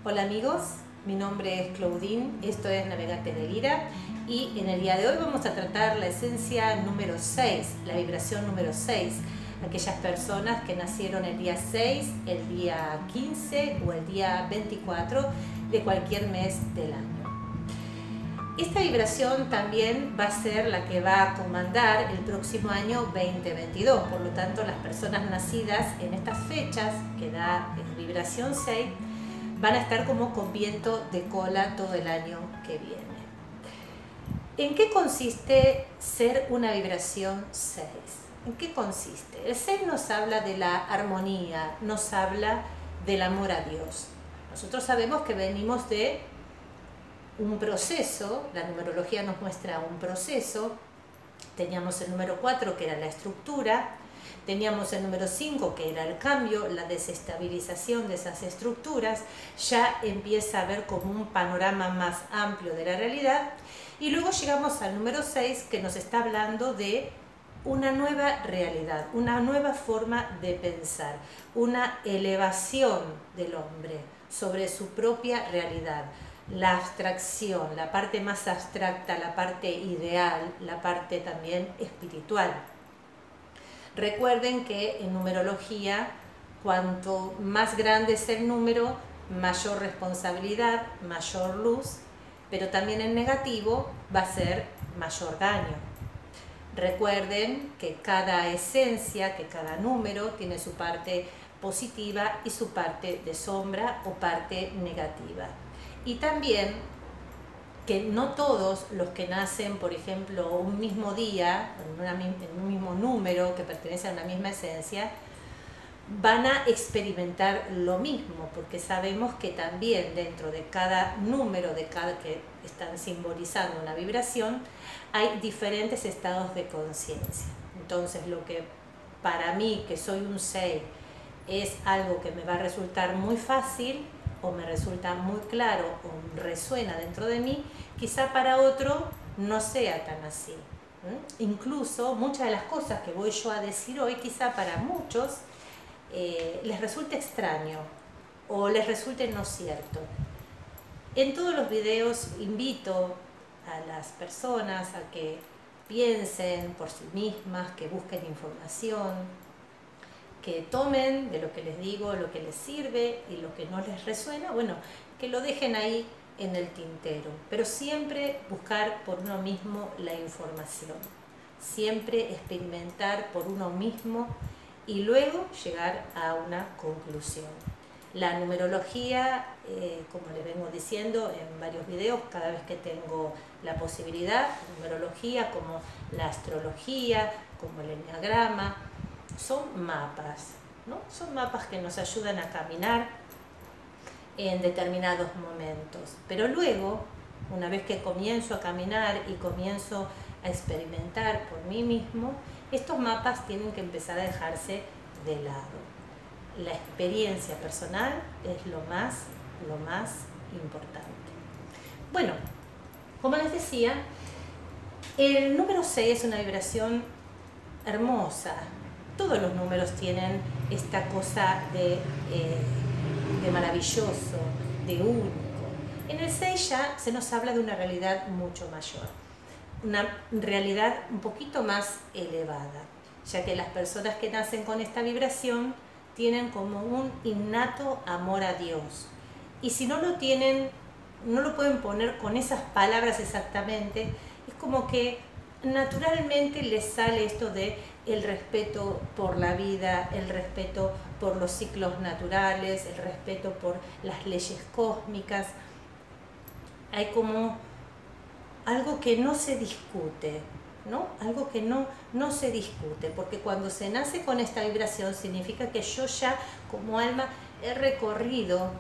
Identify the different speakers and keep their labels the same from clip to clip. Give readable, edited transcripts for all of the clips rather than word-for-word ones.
Speaker 1: Hola amigos, mi nombre es Claudine, esto es Navegante de Lira y en el día de hoy vamos a tratar la esencia número 6, la vibración número 6, aquellas personas que nacieron el día 6, el día 15 o el día 24 de cualquier mes del año. Esta vibración también va a ser la que va a comandar el próximo año 2022, por lo tanto las personas nacidas en estas fechas que da vibración 6 van a estar como con viento de cola todo el año que viene. ¿En qué consiste ser una vibración 6? ¿En qué consiste? El 6 nos habla de la armonía, nos habla del amor a Dios. Nosotros sabemos que venimos de un proceso, la numerología nos muestra un proceso. Teníamos el número 4 que era la estructura, teníamos el número 5 que era el cambio, la desestabilización de esas estructuras, ya empieza a haber como un panorama más amplio de la realidad, y luego llegamos al número 6 que nos está hablando de una nueva realidad, una nueva forma de pensar, una elevación del hombre sobre su propia realidad. La abstracción, la parte más abstracta, la parte ideal, la parte también espiritual. Recuerden que en numerología, cuanto más grande es el número, mayor responsabilidad, mayor luz, pero también en negativo va a ser mayor daño. Recuerden que cada esencia, que cada número tiene su parte positiva y su parte de sombra o parte negativa. Y también que no todos los que nacen, por ejemplo, un mismo día, en un mismo número que pertenece a una misma esencia, van a experimentar lo mismo, porque sabemos que también dentro de cada número de cada que están simbolizando una vibración, hay diferentes estados de conciencia. Entonces, lo que para mí, que soy un 6, es algo que me va a resultar muy fácil, o me resulta muy claro, o resuena dentro de mí, quizá para otro no sea tan así. Incluso muchas de las cosas que voy yo a decir hoy, quizá para muchos les resulte extraño o les resulte no cierto. En todos los videos invito a las personas a que piensen por sí mismas, que busquen información, que tomen de lo que les digo, lo que les sirve, y lo que no les resuena, bueno, que lo dejen ahí en el tintero. Pero siempre buscar por uno mismo la información, siempre experimentar por uno mismo y luego llegar a una conclusión. La numerología, como les vengo diciendo en varios videos, cada vez que tengo la posibilidad, numerología como la astrología, como el enneagrama, son mapas, ¿no? Son mapas que nos ayudan a caminar en determinados momentos. Pero luego, una vez que comienzo a caminar y comienzo a experimentar por mí mismo, estos mapas tienen que empezar a dejarse de lado. La experiencia personal es lo más importante. Bueno, como les decía, el número 6 es una vibración hermosa. Todos los números tienen esta cosa de maravilloso, de único. En el 6 ya se nos habla de una realidad mucho mayor, una realidad un poquito más elevada, ya que las personas que nacen con esta vibración tienen como un innato amor a Dios. Y si no lo tienen, no lo pueden poner con esas palabras exactamente, es como que naturalmente les sale esto de el respeto por la vida, el respeto por los ciclos naturales, el respeto por las leyes cósmicas. Hay como algo que no se discute, ¿no? Algo que no se discute, porque cuando se nace con esta vibración significa que yo ya como alma he recorrido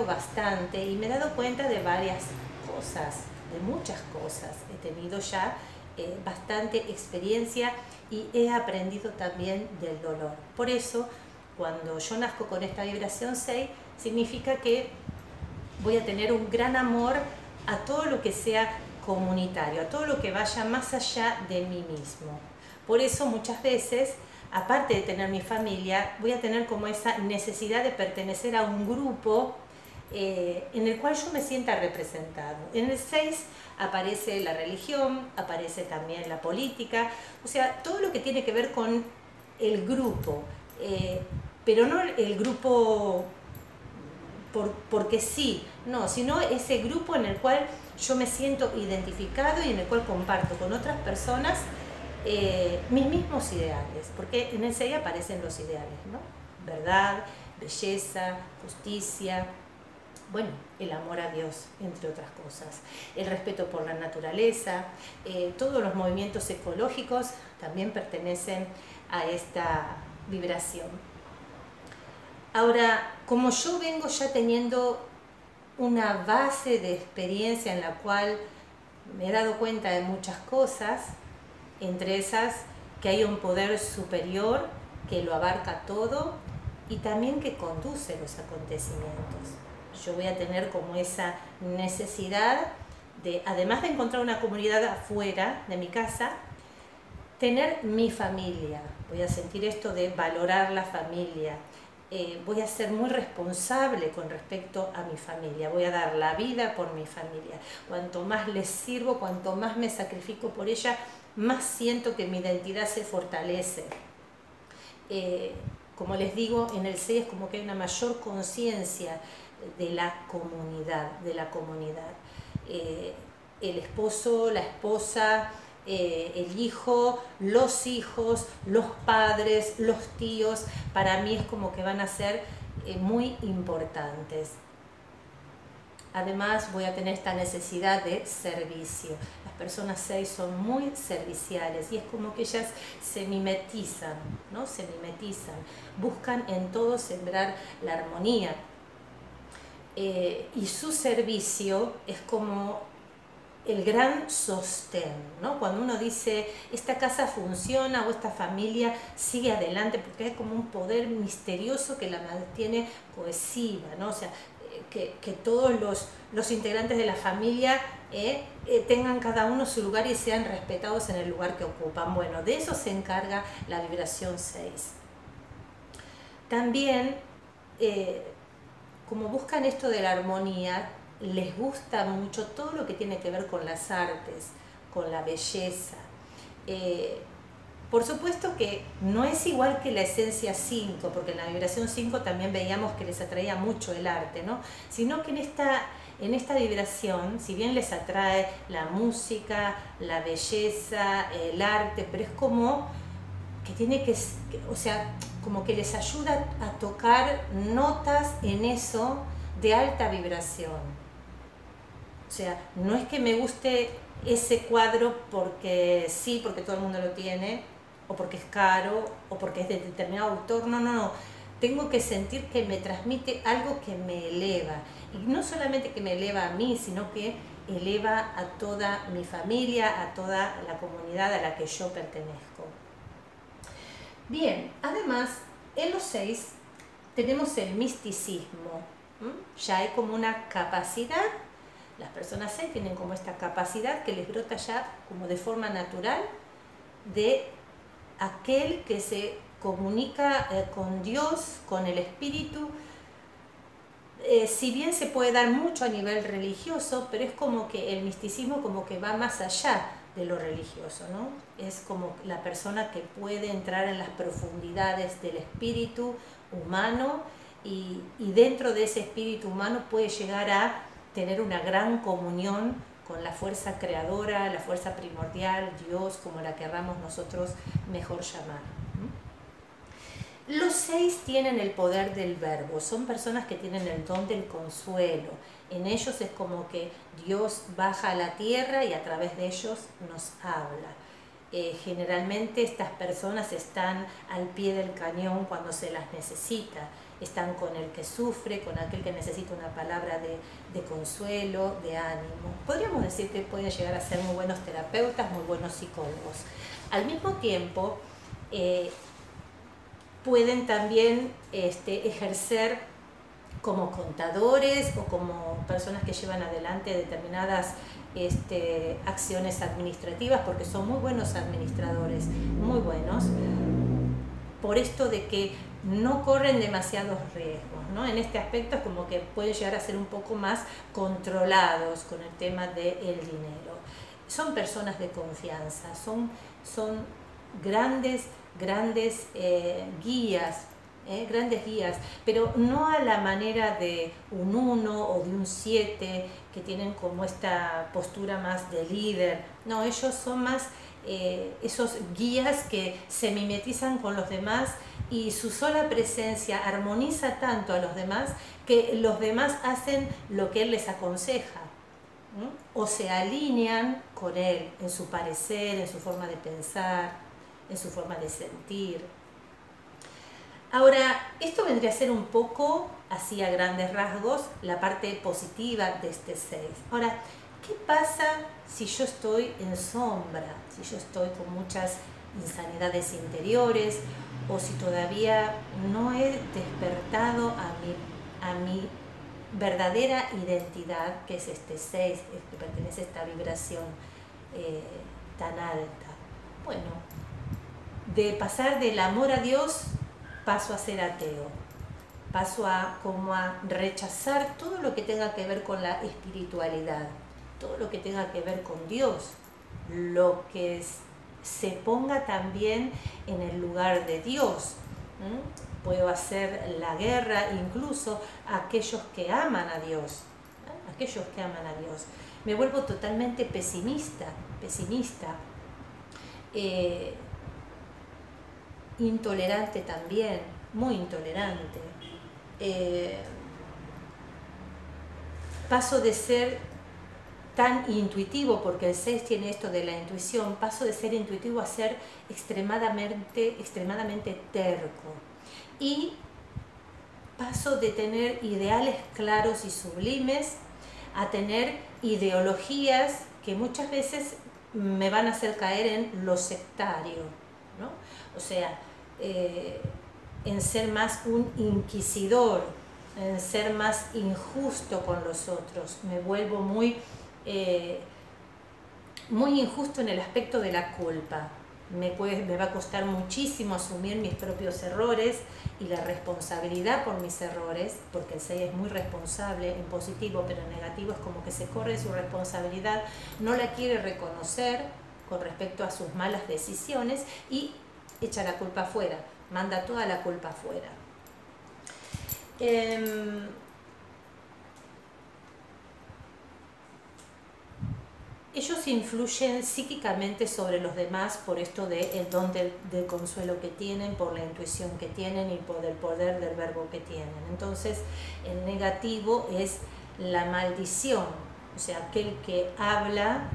Speaker 1: bastante y me he dado cuenta de varias cosas, de muchas cosas. He tenido ya bastante experiencia y he aprendido también del dolor. Por eso, cuando yo nazco con esta vibración 6, significa que voy a tener un gran amor a todo lo que sea comunitario, a todo lo que vaya más allá de mí mismo. Por eso muchas veces, aparte de tener mi familia, voy a tener como esa necesidad de pertenecer a un grupo en el cual yo me sienta representado. En el 6 aparece la religión, aparece también la política, o sea, todo lo que tiene que ver con el grupo, pero no el grupo porque sí, no, sino ese grupo en el cual yo me siento identificado y en el cual comparto con otras personas mis mismos ideales, porque en el 6 aparecen los ideales, ¿no? Verdad, belleza, justicia, bueno, el amor a Dios, entre otras cosas, el respeto por la naturaleza, todos los movimientos ecológicos también pertenecen a esta vibración. Ahora, como yo vengo ya teniendo una base de experiencia en la cual me he dado cuenta de muchas cosas, entre esas que hay un poder superior que lo abarca todo y también que conduce los acontecimientos. Yo voy a tener como esa necesidad de, además de encontrar una comunidad afuera de mi casa, tener mi familia. Voy a sentir esto de valorar la familia. Voy a ser muy responsable con respecto a mi familia, voy a dar la vida por mi familia. Cuanto más les sirvo, cuanto más me sacrifico por ella, más siento que mi identidad se fortalece. Como les digo, en el 6 es como que hay una mayor conciencia de la comunidad, el esposo, la esposa, el hijo, los hijos, los padres, los tíos, para mí es como que van a ser muy importantes. Además voy a tener esta necesidad de servicio. Las personas 6 son muy serviciales y es como que ellas se mimetizan, ¿no? Se mimetizan, buscan en todo sembrar la armonía. Y su servicio es como el gran sostén, ¿no? Cuando uno dice esta casa funciona o esta familia sigue adelante, porque hay como un poder misterioso que la mantiene cohesiva, ¿no? O sea, que todos los integrantes de la familia tengan cada uno su lugar y sean respetados en el lugar que ocupan. Bueno, de eso se encarga la vibración 6. También, como buscan esto de la armonía, les gusta mucho todo lo que tiene que ver con las artes, con la belleza. Por supuesto que no es igual que la esencia 5, porque en la vibración 5 también veíamos que les atraía mucho el arte, ¿no? Sino que en esta vibración, si bien les atrae la música, la belleza, el arte, pero es como que tiene que, o sea, como que les ayuda a tocar notas en eso de alta vibración. O sea, no es que me guste ese cuadro porque sí, porque todo el mundo lo tiene, o porque es caro, o porque es de determinado autor, no. Tengo que sentir que me transmite algo que me eleva. Y no solamente que me eleva a mí, sino que eleva a toda mi familia, a toda la comunidad a la que yo pertenezco. Bien, además, en los 6 tenemos el misticismo. Ya hay como una capacidad, las personas 6 tienen como esta capacidad que les brota ya como de forma natural de aquel que se comunica con Dios, con el Espíritu. Si bien se puede dar mucho a nivel religioso, pero es como que el misticismo como que va más allá de lo religioso, ¿no? Es como la persona que puede entrar en las profundidades del espíritu humano y dentro de ese espíritu humano puede llegar a tener una gran comunión con la fuerza creadora, la fuerza primordial, Dios, como la querramos nosotros mejor llamar. Los 6 tienen el poder del verbo, son personas que tienen el don del consuelo. En ellos es como que Dios baja a la tierra y a través de ellos nos habla. Generalmente estas personas están al pie del cañón cuando se las necesita. Están con el que sufre, con aquel que necesita una palabra de consuelo, de ánimo. Podríamos decir que pueden llegar a ser muy buenos terapeutas, muy buenos psicólogos. Al mismo tiempo, pueden también ejercer como contadores o como personas que llevan adelante determinadas acciones administrativas, porque son muy buenos administradores, muy buenos, por esto de que no corren demasiados riesgos, ¿no? En este aspecto es como que pueden llegar a ser un poco más controlados con el tema del dinero. Son personas de confianza, son grandes guías, grandes guías, pero no a la manera de un 1 o de un 7 que tienen como esta postura más de líder. No, ellos son más esos guías que se mimetizan con los demás y su sola presencia armoniza tanto a los demás que los demás hacen lo que él les aconseja, ¿no? O se alinean con él en su parecer, en su forma de pensar, en su forma de sentir. Ahora, esto vendría a ser un poco, así a grandes rasgos, la parte positiva de este 6. Ahora, ¿qué pasa si yo estoy en sombra? Si yo estoy con muchas insanidades interiores o si todavía no he despertado a mi verdadera identidad, que es este 6, que pertenece a esta vibración tan alta. Bueno, de pasar del amor a Dios paso a ser ateo, paso a rechazar todo lo que tenga que ver con la espiritualidad, todo lo que tenga que ver con Dios, lo que se ponga también en el lugar de Dios. Puedo hacer la guerra incluso a aquellos que aman a Dios, aquellos que aman a Dios. Me vuelvo totalmente pesimista, intolerante también, muy intolerante. Paso de ser tan intuitivo, porque el 6 tiene esto de la intuición, paso de ser intuitivo a ser extremadamente terco. Y paso de tener ideales claros y sublimes a tener ideologías que muchas veces me van a hacer caer en lo sectario, ¿no? O sea, en ser más un inquisidor, en ser más injusto con los otros. Me vuelvo muy injusto en el aspecto de la culpa. Me va a costar muchísimo asumir mis propios errores y la responsabilidad por mis errores, porque el 6 es muy responsable en positivo, pero en negativo es como que se corre su responsabilidad, no la quiere reconocer con respecto a sus malas decisiones y echa la culpa afuera, manda toda la culpa afuera. Ellos influyen psíquicamente sobre los demás por esto del don de consuelo que tienen, por la intuición que tienen y por el poder del verbo que tienen. Entonces, el negativo es la maldición, o sea, aquel que habla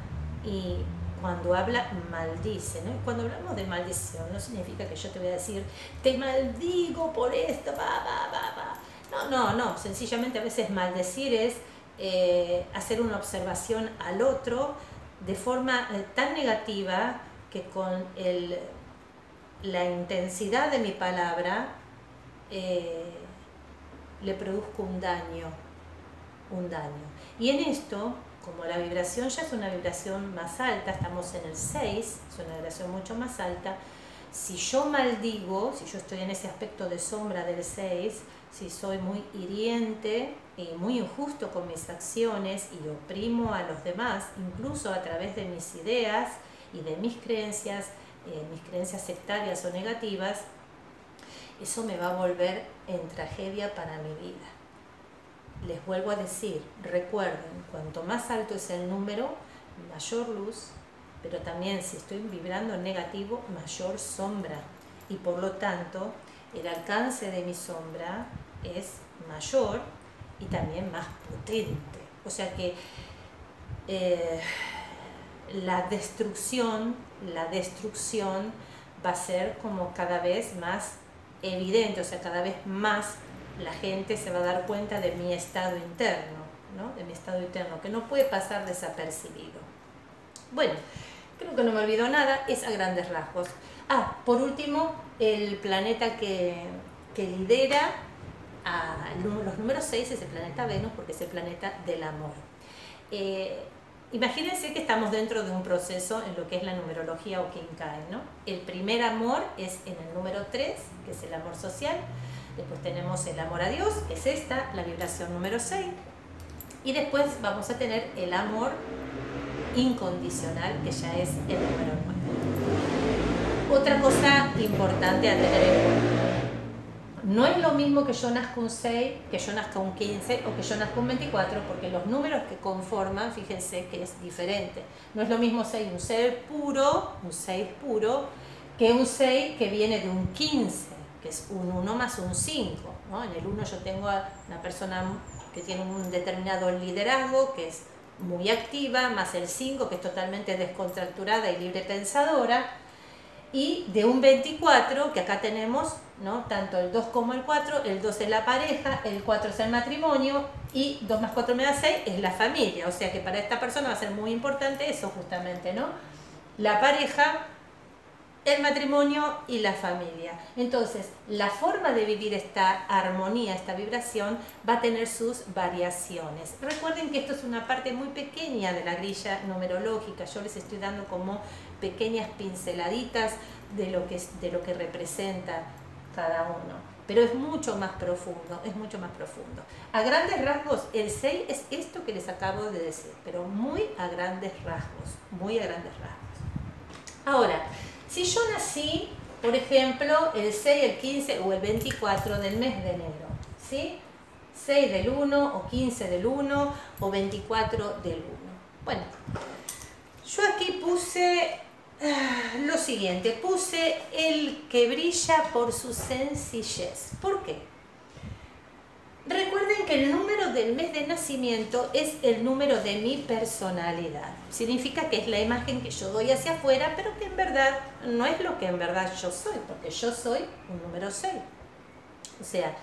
Speaker 1: y cuando habla maldice, ¿no? Y cuando hablamos de maldición no significa que yo te voy a decir te maldigo por esto, No, sencillamente a veces maldecir es hacer una observación al otro de forma tan negativa que con la intensidad de mi palabra le produzco un daño. Y en esto, como la vibración ya es una vibración más alta, estamos en el 6, es una vibración mucho más alta, si yo maldigo, si yo estoy en ese aspecto de sombra del 6, si soy muy hiriente y muy injusto con mis acciones y oprimo a los demás, incluso a través de mis ideas y de mis creencias sectarias o negativas, eso me va a volver en tragedia para mi vida. Les vuelvo a decir, recuerden, cuanto más alto es el número, mayor luz, pero también si estoy vibrando en negativo, mayor sombra. Y por lo tanto, el alcance de mi sombra es mayor y también más potente. O sea que la destrucción va a ser como cada vez más evidente, o sea, cada vez más la gente se va a dar cuenta de mi estado interno, ¿no? De mi estado interno, que no puede pasar desapercibido. Bueno, creo que no me olvido nada, es a grandes rasgos. Por último, el planeta que lidera los números 6 es el planeta Venus, porque es el planeta del amor. imagínense que estamos dentro de un proceso en lo que es la numerología o Kinkai, ¿no? El primer amor es en el número 3, que es el amor social. Después tenemos el amor a Dios, que es esta, la vibración número 6. Y después vamos a tener el amor incondicional, que ya es el número 9. Otra cosa importante a tener en cuenta. No es lo mismo que yo nazca un 6, que yo nazca un 15 o que yo nazca un 24, porque los números que conforman, fíjense que es diferente. No es lo mismo 6, un 6 puro, que un 6 que viene de un 15, que es un 1 más un 5, ¿no? En el 1 yo tengo a una persona que tiene un determinado liderazgo, que es muy activa, más el 5, que es totalmente descontracturada y libre pensadora, y de un 24, que acá tenemos, ¿no?, tanto el 2 como el 4, el 2 es la pareja, el 4 es el matrimonio, y 2 más 4 me da 6 es la familia. O sea que para esta persona va a ser muy importante eso justamente, ¿no? La pareja, el matrimonio y la familia. Entonces, la forma de vivir esta armonía, esta vibración, va a tener sus variaciones. Recuerden que esto es una parte muy pequeña de la grilla numerológica. Yo les estoy dando como pequeñas pinceladitas de lo que representa cada uno. Pero es mucho más profundo, es mucho más profundo. A grandes rasgos, el 6 es esto que les acabo de decir, pero muy a grandes rasgos, muy a grandes rasgos. Ahora, si yo nací, por ejemplo, el 6, el 15 o el 24 del mes de enero, ¿sí? 6 del 1 o 15 del 1 o 24 del 1. Bueno, yo aquí puse lo siguiente, puse el que brilla por su sencillez. ¿Por qué? Recuerden que el número del mes de nacimiento es el número de mi personalidad. Significa que es la imagen que yo doy hacia afuera, pero que en verdad no es lo que en verdad yo soy, porque yo soy un número 6. O sea,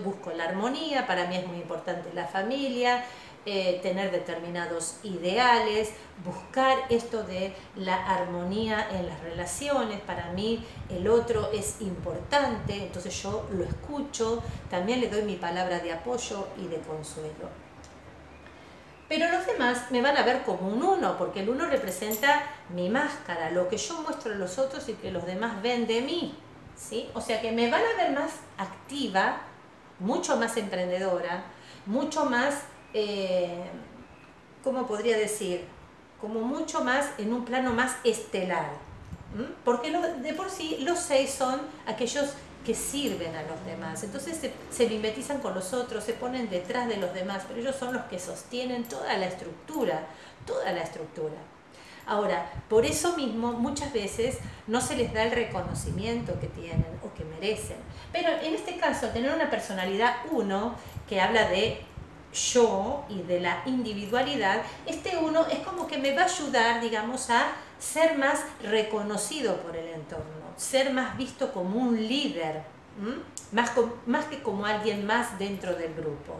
Speaker 1: busco la armonía, para mí es muy importante la familia, tener determinados ideales, buscar esto de la armonía en las relaciones. Para mí el otro es importante, entonces yo lo escucho, también le doy mi palabra de apoyo y de consuelo. Pero los demás me van a ver como un 1, porque el 1 representa mi máscara, lo que yo muestro a los otros y que los demás ven de mí, ¿sí? O sea que me van a ver más activa, mucho más emprendedora, mucho más ¿cómo podría decir? Como mucho más en un plano más estelar. Porque de por sí los 6 son aquellos que sirven a los demás. Entonces se mimetizan con los otros, se ponen detrás de los demás, pero ellos son los que sostienen toda la estructura, toda la estructura. Ahora, por eso mismo muchas veces no se les da el reconocimiento que tienen o que merecen. Pero en este caso, tener una personalidad 1 que habla de yo y de la individualidad, este 1 es como que me va a ayudar, digamos, a ser más reconocido por el entorno, ser más visto como un líder, más que como alguien más dentro del grupo.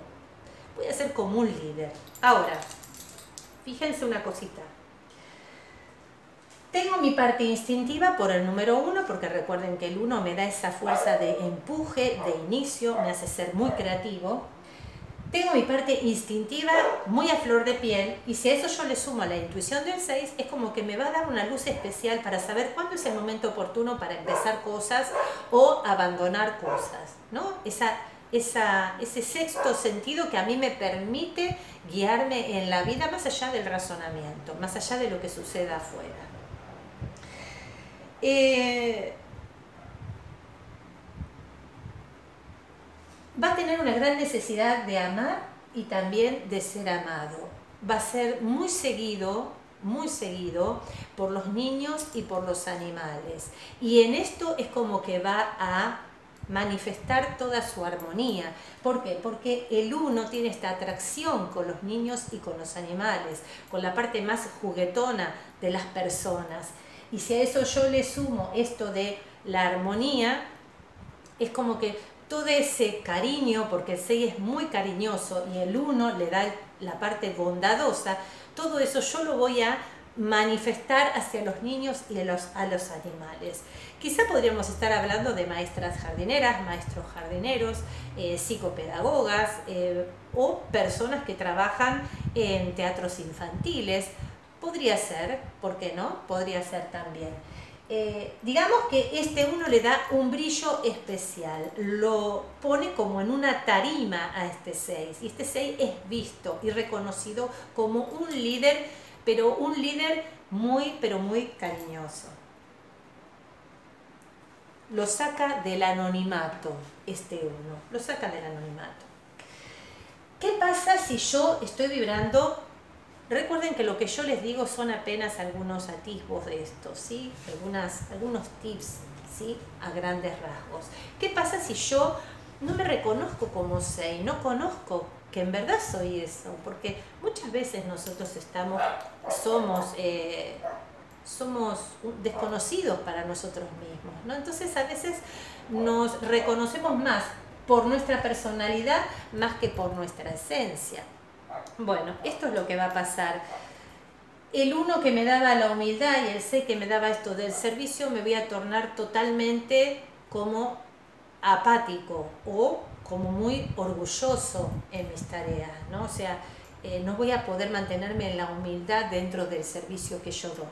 Speaker 1: Voy a ser como un líder. Ahora, fíjense una cosita. Tengo mi parte instintiva por el número 1, porque recuerden que el 1 me da esa fuerza de empuje, de inicio, me hace ser muy creativo. Tengo mi parte instintiva muy a flor de piel, y si a eso yo le sumo la intuición del 6, es como que me va a dar una luz especial para saber cuándo es el momento oportuno para empezar cosas o abandonar cosas, ¿no? Ese sexto sentido que a mí me permite guiarme en la vida más allá del razonamiento, más allá de lo que suceda afuera. Va a tener una gran necesidad de amar y también de ser amado. Va a ser muy seguido por los niños y por los animales. Y en esto es como que va a manifestar toda su armonía. ¿Por qué? Porque el 1 tiene esta atracción con los niños y con los animales, con la parte más juguetona de las personas. Y si a eso yo le sumo esto de la armonía, es como que todo ese cariño, porque el 6 es muy cariñoso y el 1 le da la parte bondadosa, todo eso yo lo voy a manifestar hacia los niños y a los animales. Quizá podríamos estar hablando de maestras jardineras, maestros jardineros, psicopedagogas o personas que trabajan en teatros infantiles. Podría ser, ¿por qué no? Podría ser también. Digamos que este uno le da un brillo especial, lo pone como en una tarima a este 6, y este 6 es visto y reconocido como un líder, pero un líder muy, pero muy cariñoso. Lo saca del anonimato, este uno, lo saca del anonimato. ¿Qué pasa si yo estoy vibrando? Recuerden que lo que yo les digo son apenas algunos atisbos de esto, ¿sí? Algunos tips, ¿sí? A grandes rasgos. ¿Qué pasa si yo no me reconozco como 6, no conozco que en verdad soy eso? Porque muchas veces nosotros somos desconocidos para nosotros mismos, ¿no? Entonces a veces nos reconocemos más por nuestra personalidad más que por nuestra esencia. Bueno, esto es lo que va a pasar. El 1 que me daba la humildad y el 6 que me daba esto del servicio, me voy a tornar totalmente como apático o como muy orgulloso en mis tareas, ¿no? O sea, no voy a poder mantenerme en la humildad dentro del servicio que yo doy.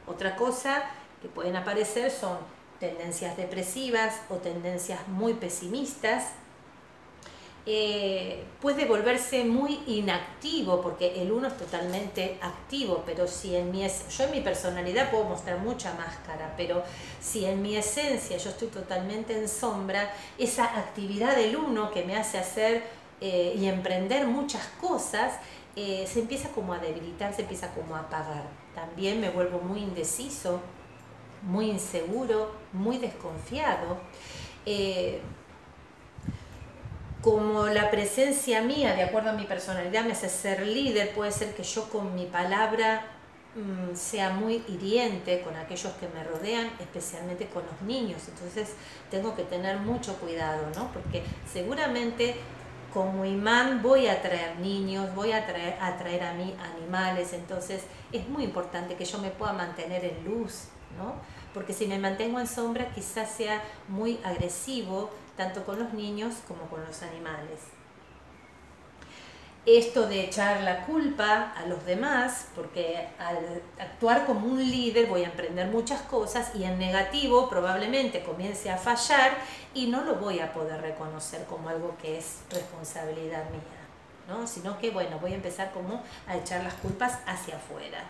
Speaker 1: Otra cosa que pueden aparecer son tendencias depresivas o tendencias muy pesimistas. Puede volverse muy inactivo, porque el 1 es totalmente activo, pero si yo en mi personalidad puedo mostrar mucha máscara, pero si en mi esencia yo estoy totalmente en sombra, esa actividad del 1 que me hace hacer y emprender muchas cosas, se empieza como a debilitar, se empieza como a apagar. También me vuelvo muy indeciso, muy inseguro, muy desconfiado. Como la presencia mía, de acuerdo a mi personalidad, me hace ser líder, puede ser que yo con mi palabra sea muy hiriente con aquellos que me rodean, especialmente con los niños. Entonces tengo que tener mucho cuidado, ¿no? Porque seguramente como imán voy a atraer niños, voy a atraer a mí animales. Entonces es muy importante que yo me pueda mantener en luz, ¿no? Porque si me mantengo en sombra quizás sea muy agresivo, tanto con los niños como con los animales. Esto de echar la culpa a los demás, porque al actuar como un líder voy a emprender muchas cosas y en negativo probablemente comience a fallar y no lo voy a poder reconocer como algo que es responsabilidad mía, ¿no? Sino que, bueno, voy a empezar como a echar las culpas hacia afuera.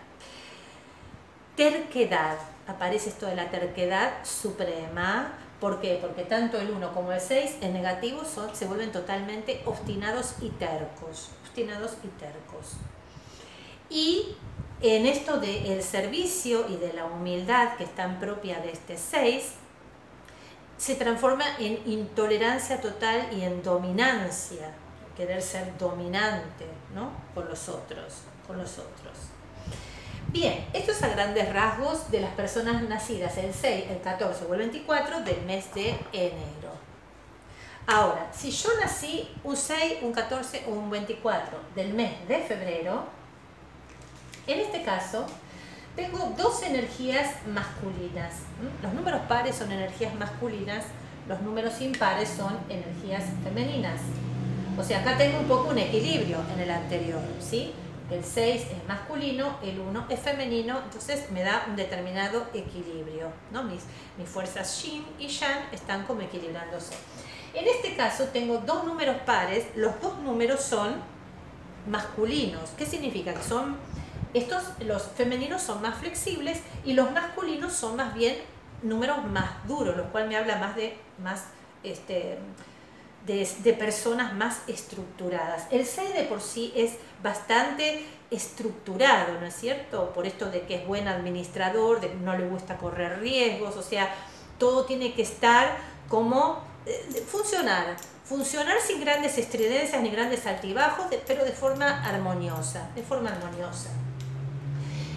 Speaker 1: Terquedad, aparece esto de la terquedad suprema. ¿Por qué? Porque tanto el 1 como el 6 en negativo se vuelven totalmente obstinados y tercos. Y en esto del servicio y de la humildad que es tan propia de este 6, se transforma en intolerancia total y en dominancia, querer ser dominante, ¿no? Con los otros. Bien, esto es a grandes rasgos de las personas nacidas el 6, el 14 o el 24 del mes de enero. Ahora, si yo nací un 6, un 14 o un 24 del mes de febrero, en este caso tengo dos energías masculinas. Los números pares son energías masculinas, los números impares son energías femeninas. O sea, acá tengo un poco un equilibrio en el anterior, ¿sí? El 6 es masculino, el 1 es femenino, entonces me da un determinado equilibrio, ¿no? Mis fuerzas Yin y Yang están como equilibrándose. En este caso tengo dos números pares, los dos números son masculinos. ¿Qué significa? Que los femeninos son más flexibles y los masculinos son más bien números más duros, lo cual me habla más de personas más estructuradas. El 6 de por sí es bastante estructurado, ¿no es cierto? Por esto de que es buen administrador, de que no le gusta correr riesgos, o sea, todo tiene que estar como funcionar sin grandes estridencias ni grandes altibajos, pero de forma armoniosa,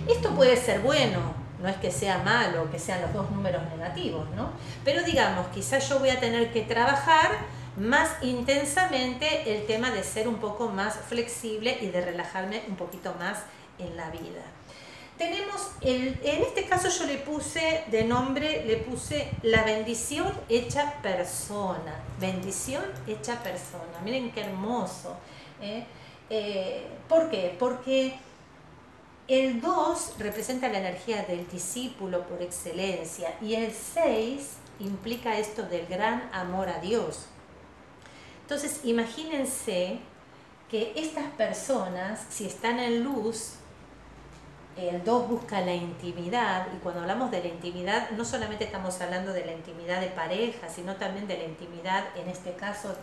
Speaker 1: Esto puede ser bueno, no es que sea malo, que sean los dos números negativos, ¿no? Pero digamos, quizás yo voy a tener que trabajar más intensamente el tema de ser un poco más flexible y de relajarme un poquito más en la vida. Tenemos, en este caso yo le puse de nombre, le puse la bendición hecha persona. Bendición hecha persona. Miren qué hermoso. ¿Por qué? Porque el 2 representa la energía del discípulo por excelencia y el 6 implica esto del gran amor a Dios. Entonces imagínense que estas personas, si están en luz, el 2 busca la intimidad, y cuando hablamos de la intimidad no solamente estamos hablando de la intimidad de pareja, sino también de la intimidad, en este caso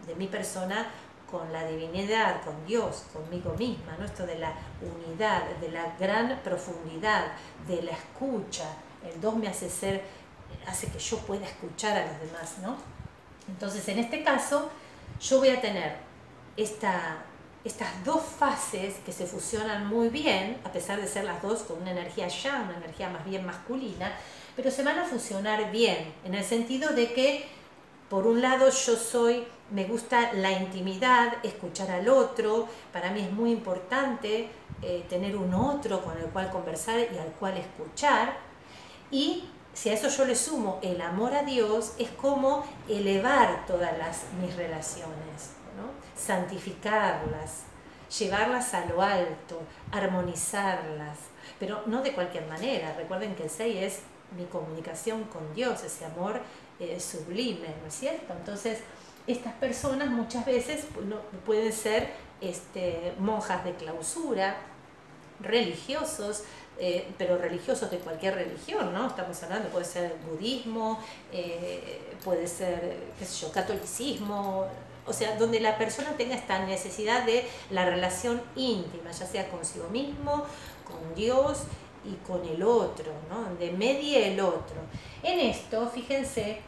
Speaker 1: de mi persona, con la divinidad, con Dios, conmigo misma, ¿no? Esto de la unidad, de la gran profundidad, de la escucha. El 2 me hace que yo pueda escuchar a los demás, ¿no? Entonces, en este caso, yo voy a tener estas dos fases que se fusionan muy bien, a pesar de ser las dos con una energía yang, una energía más bien masculina, pero se van a fusionar bien, en el sentido de que, por un lado, me gusta la intimidad, escuchar al otro, para mí es muy importante tener un otro con el cual conversar y al cual escuchar, y si a eso yo le sumo el amor a Dios, es como elevar todas mis relaciones, ¿no? Santificarlas, llevarlas a lo alto, armonizarlas, pero no de cualquier manera. Recuerden que el 6 es mi comunicación con Dios, ese amor sublime, ¿no es cierto? Entonces, estas personas muchas veces pueden ser monjas de clausura, religiosos, pero religiosos de cualquier religión, ¿no? Estamos hablando, puede ser budismo, puede ser, qué sé yo, catolicismo, o sea, donde la persona tenga esta necesidad de la relación íntima, ya sea consigo mismo, con Dios y con el otro, ¿no? Donde medie el otro. En esto, fíjense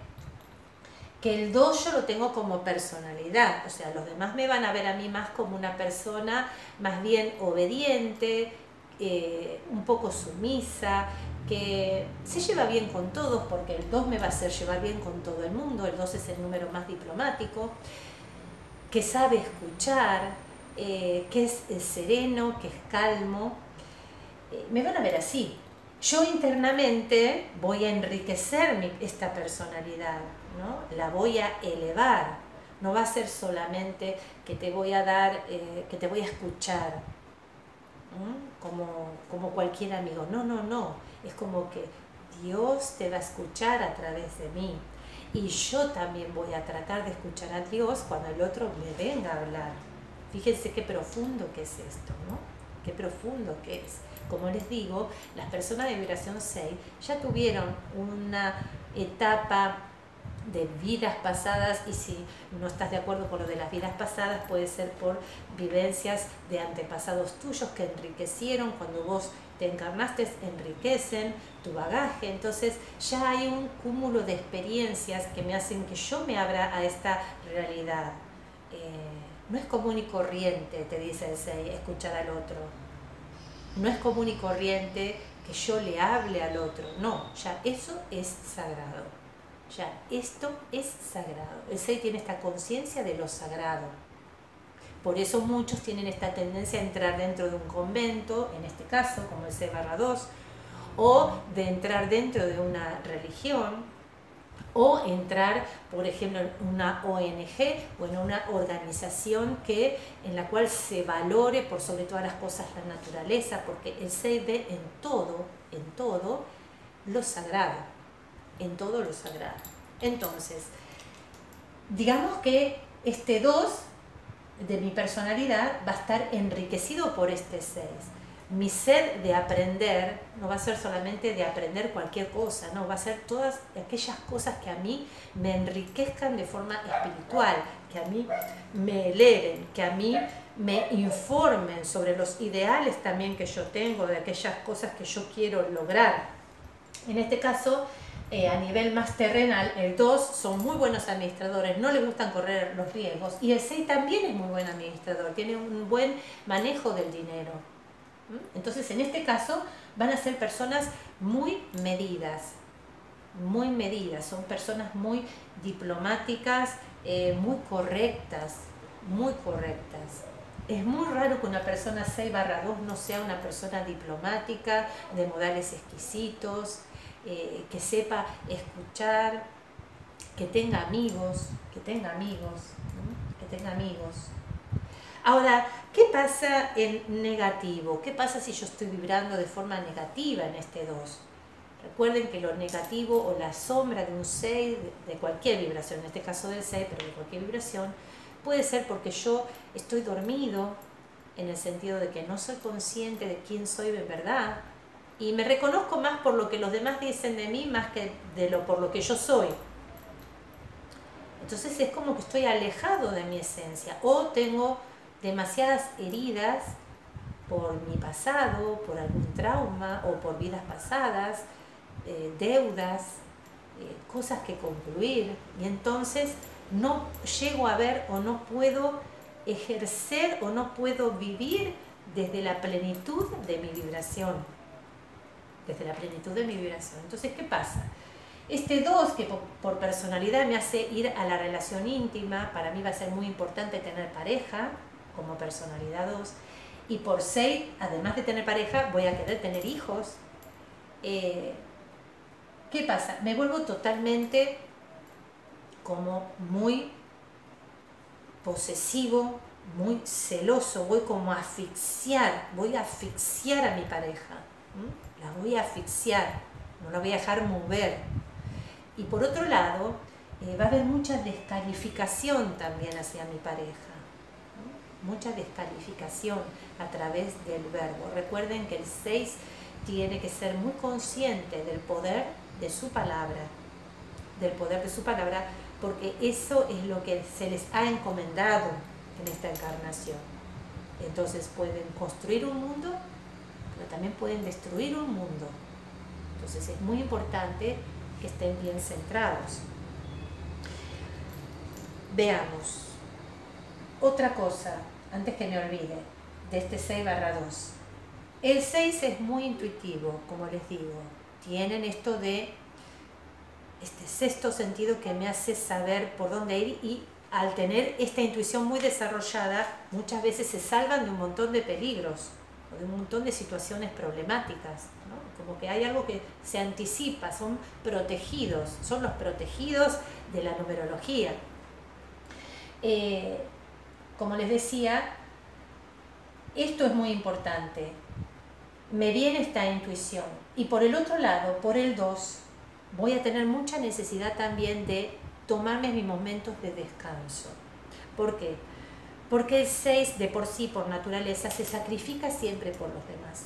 Speaker 1: que el 2 yo lo tengo como personalidad, o sea, los demás me van a ver a mí más como una persona más bien obediente, un poco sumisa, que se lleva bien con todos, porque el 2 me va a hacer llevar bien con todo el mundo, el 2 es el número más diplomático, que sabe escuchar, que es sereno, que es calmo. Me van a ver así. Yo internamente voy a enriquecer esta personalidad, ¿no? La voy a elevar. No va a ser solamente que te voy a dar, que te voy a escuchar, como cualquier amigo. No, no, no. Es como que Dios te va a escuchar a través de mí. Y yo también voy a tratar de escuchar a Dios cuando el otro me venga a hablar. Fíjense qué profundo que es esto, ¿no? Qué profundo que es. Como les digo, las personas de vibración 6 ya tuvieron una etapa de vidas pasadas, y si no estás de acuerdo con lo de las vidas pasadas, puede ser por vivencias de antepasados tuyos que enriquecieron, cuando vos te encarnaste, enriquecen tu bagaje. Entonces ya hay un cúmulo de experiencias que me hacen que yo me abra a esta realidad. No es común y corriente, te dice el 6, escuchar al otro. No es común y corriente que yo le hable al otro. No, ya eso es sagrado. Ya, esto es sagrado. El 6 tiene esta conciencia de lo sagrado. Por eso muchos tienen esta tendencia a entrar dentro de un convento, en este caso, como el 6/2, o de entrar dentro de una religión, o entrar, por ejemplo, en una ONG o en una organización en la cual se valore por sobre todas las cosas la naturaleza, porque el 6 ve en todo lo sagrado. En todo lo sagrado. Entonces, digamos que este 2 de mi personalidad va a estar enriquecido por este 6. Mi sed de aprender no va a ser solamente de aprender cualquier cosa, no, va a ser todas aquellas cosas que a mí me enriquezcan de forma espiritual, que a mí me eleven, que a mí me informen sobre los ideales también que yo tengo, de aquellas cosas que yo quiero lograr. En este caso, a nivel más terrenal, el 2 son muy buenos administradores, no les gustan correr los riesgos, y el 6 también es muy buen administrador, tiene un buen manejo del dinero. Entonces, en este caso, van a ser personas muy medidas, son personas muy diplomáticas, muy correctas, Es muy raro que una persona 6/2 no sea una persona diplomática, de modales exquisitos, que sepa escuchar, que tenga amigos, ¿no? Que tenga amigos. Ahora, ¿qué pasa en negativo? ¿Qué pasa si yo estoy vibrando de forma negativa en este 2? Recuerden que lo negativo o la sombra de un 6, de cualquier vibración, en este caso del 6, pero de cualquier vibración, puede ser porque yo estoy dormido, en el sentido de que no soy consciente de quién soy de verdad, y me reconozco más por lo que los demás dicen de mí, más que por lo que yo soy. Entonces es como que estoy alejado de mi esencia, o tengo demasiadas heridas por mi pasado, por algún trauma o por vidas pasadas, deudas, cosas que concluir, y entonces no llego a ver o no puedo ejercer o no puedo vivir desde la plenitud de mi vibración. Desde la plenitud de mi vibración. Entonces, ¿qué pasa? Este 2, que por personalidad me hace ir a la relación íntima, para mí va a ser muy importante tener pareja, como personalidad 2, y por 6, además de tener pareja, voy a querer tener hijos. ¿Qué pasa? Me vuelvo totalmente como muy posesivo, muy celoso, voy como a asfixiar, voy a asfixiar a mi pareja, la voy a asfixiar, no la voy a dejar mover. Y por otro lado, va a haber mucha descalificación también hacia mi pareja, mucha descalificación a través del verbo. Recuerden que el 6 tiene que ser muy consciente del poder de su palabra, porque eso es lo que se les ha encomendado en esta encarnación. Entonces pueden construir un mundo, pero también pueden destruir un mundo. Entonces es muy importante que estén bien centrados. Veamos. Otra cosa, antes que me olvide, de este 6/2. El 6 es muy intuitivo, como les digo. Tienen esto de este sexto sentido que me hace saber por dónde ir, y al tener esta intuición muy desarrollada, muchas veces se salvan de un montón de peligros o de un montón de situaciones problemáticas, ¿no? Como que hay algo que se anticipa, son protegidos, son los protegidos de la numerología. Como les decía, esto es muy importante. Me viene esta intuición, y por el otro lado, por el 2, voy a tener mucha necesidad también de tomarme mis momentos de descanso. ¿Por qué? Porque el 6 de por sí, por naturaleza, se sacrifica siempre por los demás.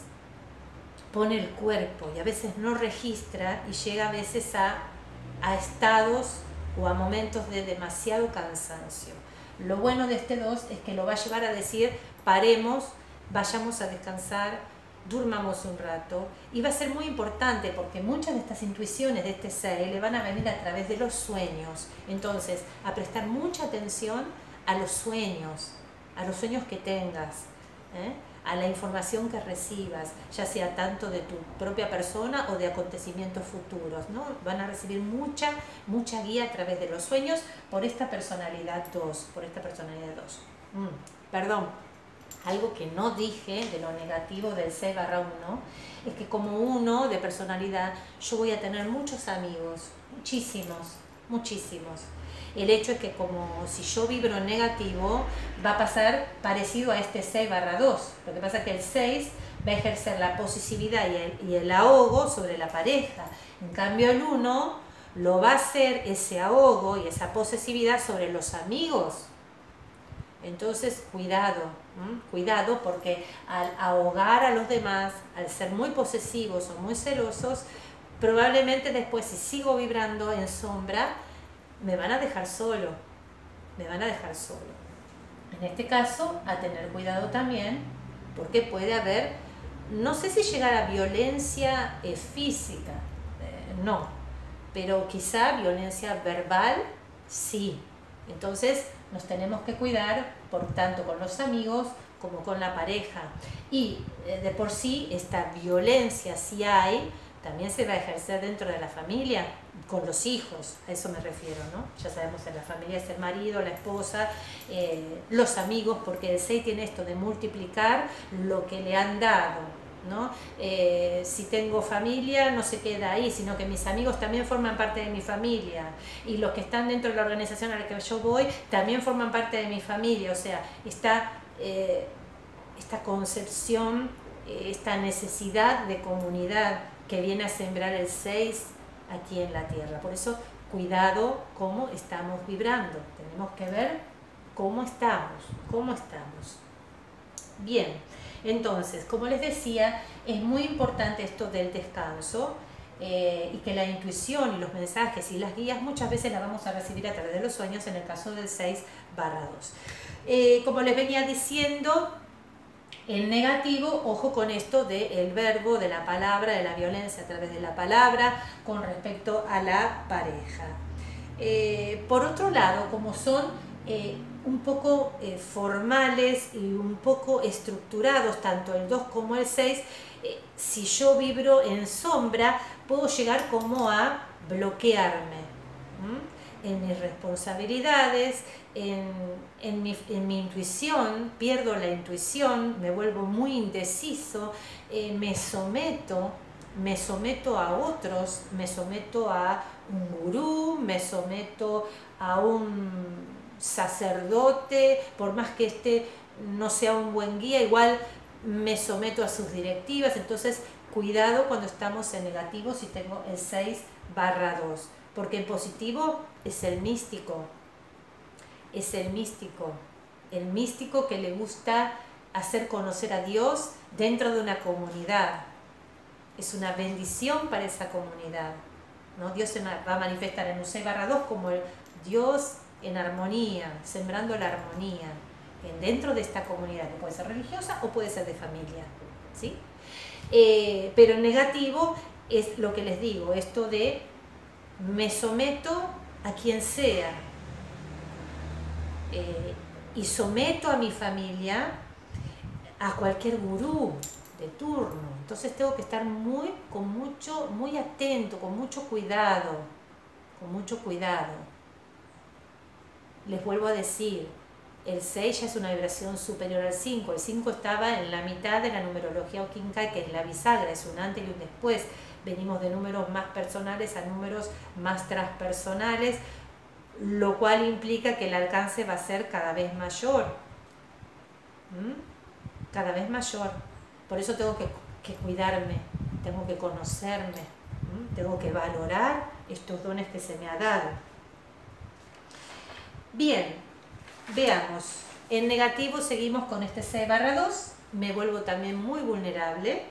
Speaker 1: Pone el cuerpo y a veces no registra, y llega a veces a estados o a momentos de demasiado cansancio. Lo bueno de este 2 es que lo va a llevar a decir: paremos, vayamos a descansar, durmamos un rato, y va a ser muy importante porque muchas de estas intuiciones de este 6 le van a venir a través de los sueños. Entonces, a prestar mucha atención a los sueños que tengas, a la información que recibas, ya sea tanto de tu propia persona o de acontecimientos futuros, ¿no? Van a recibir mucha guía a través de los sueños por esta personalidad 2, Perdón. Algo que no dije de lo negativo del 6/1 es que como 1 de personalidad yo voy a tener muchos amigos, muchísimos. El hecho es que como si yo vibro en negativo, va a pasar parecido a este 6/2. Lo que pasa es que el 6 va a ejercer la posesividad y el ahogo sobre la pareja. En cambio el 1 lo va a hacer ese ahogo y esa posesividad sobre los amigos. Entonces, cuidado, porque al ahogar a los demás, al ser muy posesivos o muy celosos, probablemente después, si sigo vibrando en sombra, me van a dejar solo. En este caso, a tener cuidado también, porque puede haber, no sé si llegar a violencia física, no, pero quizá violencia verbal, sí. Entonces, nos tenemos que cuidar, por tanto con los amigos como con la pareja. Y de por sí esta violencia, si hay, también se va a ejercer dentro de la familia, con los hijos, a eso me refiero, ¿no? Ya sabemos, en la familia es el marido, la esposa, los amigos, porque el 6 tiene esto de multiplicar lo que le han dado, ¿no? Si tengo familia, no se queda ahí, sino que mis amigos también forman parte de mi familia, y los que están dentro de la organización a la que yo voy también forman parte de mi familia, o sea, esta concepción, esta necesidad de comunidad que viene a sembrar el 6 aquí en la Tierra. Por eso, cuidado cómo estamos vibrando. Tenemos que ver cómo estamos. Bien, entonces, como les decía, es muy importante esto del descanso, y que la intuición y los mensajes y las guías muchas veces las vamos a recibir a través de los sueños, en el caso del 6/2. Como les venía diciendo, el negativo, ojo con esto del verbo, de la palabra, de la violencia a través de la palabra con respecto a la pareja. Por otro lado, como son un poco formales y un poco estructurados, tanto el 2 como el 6, si yo vibro en sombra, puedo llegar como a bloquearme en mis responsabilidades, en mi intuición, pierdo la intuición, me vuelvo muy indeciso, me someto a otros, me someto a un gurú, me someto a un sacerdote, por más que este no sea un buen guía, igual me someto a sus directivas. Entonces, cuidado cuando estamos en negativo si tengo el 6/2, porque en positivo es el místico, el místico que le gusta hacer conocer a Dios dentro de una comunidad. Es una bendición para esa comunidad, ¿no? Dios se va a manifestar en un 6/2 como el Dios en armonía, sembrando la armonía dentro de esta comunidad, que puede ser religiosa o puede ser de familia, ¿sí? Pero en negativo es lo que les digo, esto de me someto a quien sea, y someto a mi familia a cualquier gurú de turno. Entonces tengo que estar muy atento, con mucho cuidado. Les vuelvo a decir, el 6 ya es una vibración superior al 5. El 5 estaba en la mitad de la numerología Okinkai, que es la bisagra, es un antes y un después. Venimos de números más personales a números más transpersonales, lo cual implica que el alcance va a ser cada vez mayor. Cada vez mayor. Por eso tengo que cuidarme, tengo que conocerme, tengo que valorar estos dones que se me ha dado. Bien, veamos. En negativo seguimos con este 6/2. Me vuelvo también muy vulnerable.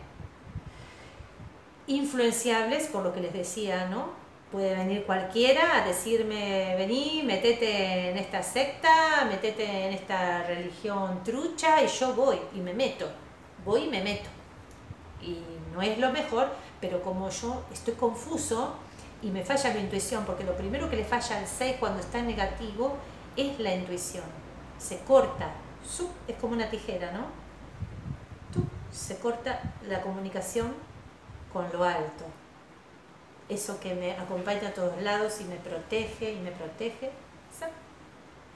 Speaker 1: Influenciables, por lo que les decía, ¿no? Puede venir cualquiera a decirme, vení, metete en esta secta, metete en esta religión trucha, y yo voy y me meto. Y no es lo mejor, pero como yo estoy confuso y me falla mi intuición, porque lo primero que le falla al 6 cuando está en negativo es la intuición. Se corta, es como una tijera, ¿no? Se corta la comunicación con lo alto. Eso que me acompaña a todos lados y me protege,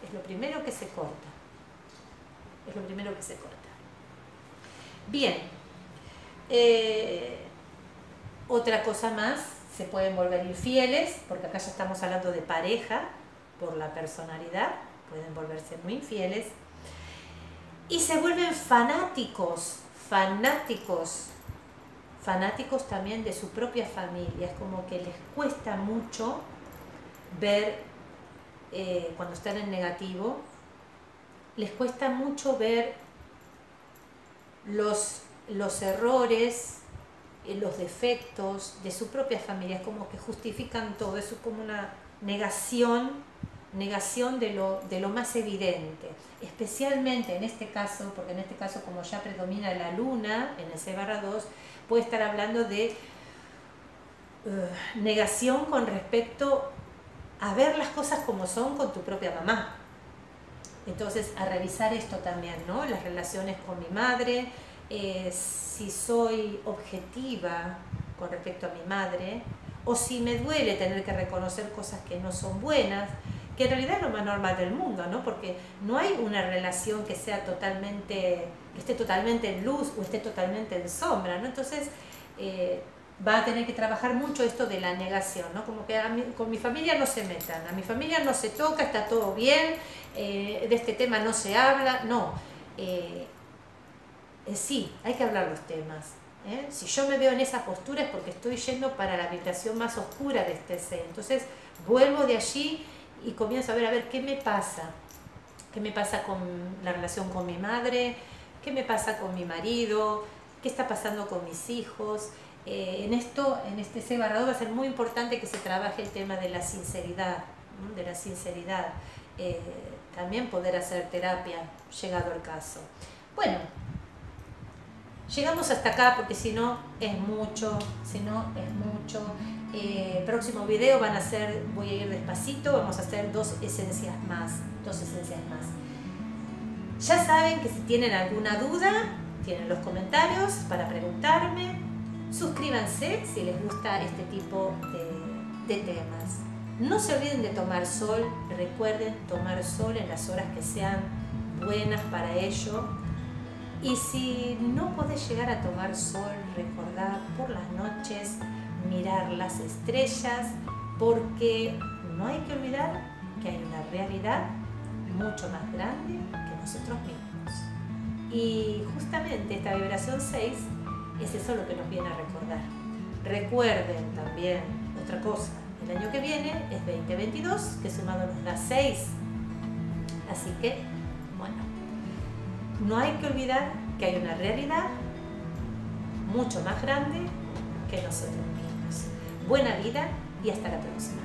Speaker 1: es lo primero que se corta. Bien, otra cosa más, se pueden volver infieles, porque acá ya estamos hablando de pareja, por la personalidad, pueden volverse muy infieles. Y se vuelven fanáticos también de su propia familia. Es como que les cuesta mucho ver, cuando están en negativo, les cuesta mucho ver los errores, los defectos de su propia familia. Es como que justifican todo, eso es como una negación de lo más evidente, especialmente en este caso, porque en este caso, como ya predomina la luna en el 6/2, puede estar hablando de negación con respecto a ver las cosas como son con tu propia mamá. Entonces, a revisar esto también, ¿no? Las relaciones con mi madre, si soy objetiva con respecto a mi madre, o si me duele tener que reconocer cosas que no son buenas, que en realidad es lo más normal del mundo, ¿no? Porque no hay una relación que sea que esté totalmente en luz o esté totalmente en sombra, ¿no? Entonces va a tener que trabajar mucho esto de la negación, ¿no? Como que con mi familia no se metan, a mi familia no se toca, está todo bien, de este tema no se habla, no. Sí, hay que hablar los temas. Si yo me veo en esa postura es porque estoy yendo para la habitación más oscura de este ser. Entonces vuelvo de allí y comienzo a ver qué me pasa. ¿Qué me pasa con la relación con mi madre? ¿Qué me pasa con mi marido? ¿Qué está pasando con mis hijos? En este C/2 va a ser muy importante que se trabaje el tema de la sinceridad, ¿no? De la sinceridad. También poder hacer terapia, llegado el caso. Bueno, llegamos hasta acá porque si no es mucho, próximo video voy a ir despacito, vamos a hacer dos esencias más. Ya saben que si tienen alguna duda, tienen los comentarios para preguntarme. Suscríbanse si les gusta este tipo de temas. No se olviden de tomar sol, recuerden tomar sol en las horas que sean buenas para ello. Y si no podés llegar a tomar sol, recordad por las noches mirar las estrellas, porque no hay que olvidar que hay una realidad mucho más grande que nosotros mismos. Y justamente esta vibración 6 es eso lo que nos viene a recordar. Recuerden también otra cosa, el año que viene es 2022, que sumado nos da 6. Así que, bueno, no hay que olvidar que hay una realidad mucho más grande que nosotros mismos. Buena vida y hasta la próxima.